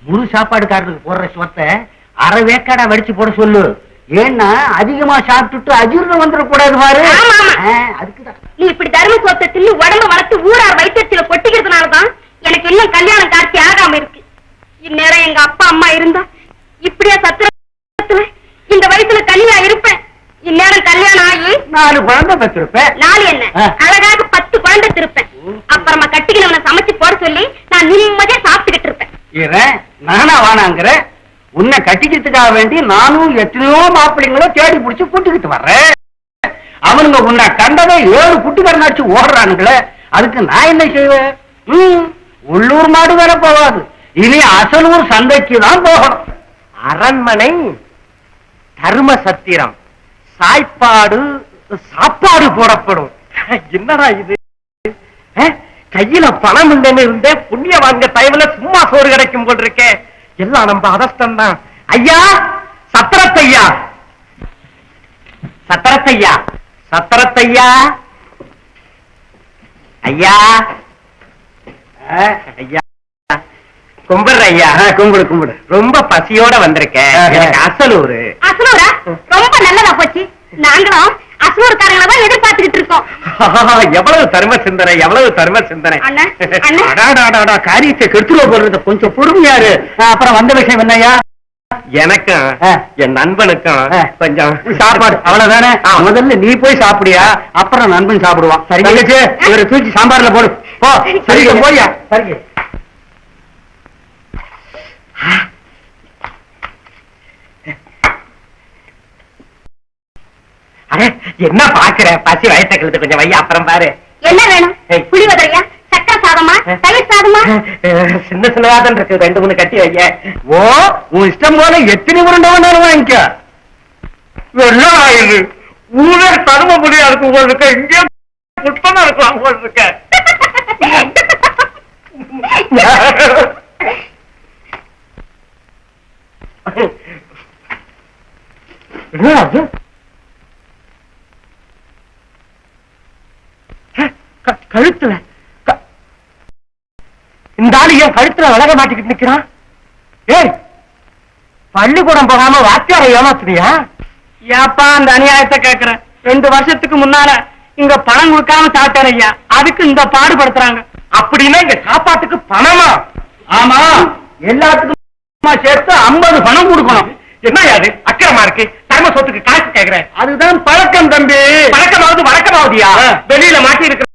புது சாப்பாடுக்காரருக்கு போடுற சொத்தை அரை வேக்காடா வடிச்சு போட சொல்லு. ஏன்னா அதிகமா சாப்பிட்டுட்டு அஜீர்ணம் வந்துடக்கூடாது பாரு. அதுக்குதான் நீ இப்படி தர்ம சொத்தை தின்னு உடம்பு வளர்த்து ஊரார் வைத்தியத்துல கொட்டிக்கிறதுனாலதான் எனக்கு இன்னும் கல்யாணம் காட்சி ஆகாம இருக்கு. இந்நேரம் எங்க அப்பா அம்மா இருந்தா இப்படியா சத்திரத்துல இந்த வயசுல கல்யா இருப்பேன். இந்நேரம் கல்யாணம் ஆகி 4 குழந்தை பெற்றிருப்பேன். 4 என்ன அழகாக 10 குழந்தை திருப்பேன். அப்புறமா கட்டிக்கிறவனை சமைச்சு போட சொல்லி நான் நிம்மதியா சாப்பிட்டுக்கிட்டு இருப்பேன். நானா வானாங்கிற உன்னை கட்டிக்கிறதுக்காக வேண்டி நானும் எத்தனையோ மாப்பிள்ளைங்களோ தேடி பிடிச்சு கூட்டிக்கிட்டு வர்றேன். அவனுங்க உன்னை கண்டதை 7 குட்டிக்காரனாச்சு ஓடுறானுங்களே. அதுக்கு நான் என்ன செய்வேன்? உள்ளூர் மாடு வேற போகாது, இனி அசலூர் சந்தைக்கு தான் போகணும். அரண்மனை, தர்ம சத்திரம், சாய்ப்பாடு, சாப்பாடு போடப்படும். என்னடா இது? கையில பணம் இல்லைன்னு இருந்தேன், புண்ணிய வாங்க டைம்ல சும்மா சோறு கிடைக்கும் போல் இருக்கேன். எல்லாம் நம்ம அதஸ்தான் தான். ஐயா, சத்திரத்தையா, சத்திரத்தையா, சத்திரத்தையா, ஐயா, ஐயா கும்பிடுற ஐயா. கும்பிடு கும்பிடு. ரொம்ப பசியோட வந்திருக்கேன். அசலூரு. அசலூரா? ரொம்ப நல்லதா போச்சு. நாங்களும் அசலூர்காரங்களை தான் எதிர்பார்த்துக்கிட்டு இருக்கோம். எவ்வளவு தர்ம சிந்தனை, எவ்வளவு தர்ம சிந்தனை. காரியத்தை கெடுத்துருவ போடுறது, கொஞ்சம் பொறுமையாரு. அப்புறம் வந்த விஷயம் என்னையா? எனக்கும் என் நண்பனுக்கும் கொஞ்சம் சாப்பாடு. அவ்வளவுதானே? முதல்ல நீ போய் சாப்பிடியா, அப்புறம் நண்பன் சாப்பிடுவான். சரி, இவரை தூக்கி சாம்பார்ல போடு. போ. சரி போய்யா. சரி. என்ன பாக்குற? பசி வயசை கழுத்து கொஞ்சம் வையா, அப்புறம் பாரு. என்ன வேணும்? புளிவதையா, சக்கரை சாதமா, தயிர் சாதமா? சின்ன சின்னதாதான் இருக்கு, 2-3 கட்டி வைய. ஓ, உன் இஷ்டம் போல எத்தனை உருண்டை வேணாலும் வாங்கிக்க. எல்லாம் ஆயுது ஊரே தரும முடியா இருக்கும் போல் இருக்க, இங்கே புஷ்பமா இருக்கலாம் போல் இருக்க. கழுத்துல இந்த ஆளு என் கழுத்துல விலக மாட்டிக்கிட்டு நிக்கிறான். ஏய், பள்ளிக்கூடம் போகாம வாத்தியாரை ஏமாத்துறியா? ஏப்பா அந்த அநியாயத்தை கேட்கிறேன். 2 வருஷத்துக்கு முன்னால இங்க பணம் கொடுக்காம சாப்பிட்டேன் ஐயா, அதுக்கு இந்த பாடுபடுத்துறாங்க. அப்படின்னா இங்க சாப்பாட்டுக்கு பணமா? ஆமா, எல்லாத்துக்கும் சேர்த்து 50 பணம் கொடுக்கணும். என்ன அது அக்கிரமா இருக்கு? தர்ம சொத்துக்கு காசு கேட்கிறேன். அதுதான் பழக்கம் தம்பி. பழக்கமாவது வழக்கமாவதியா? வெளியில மாட்டி இருக்கிற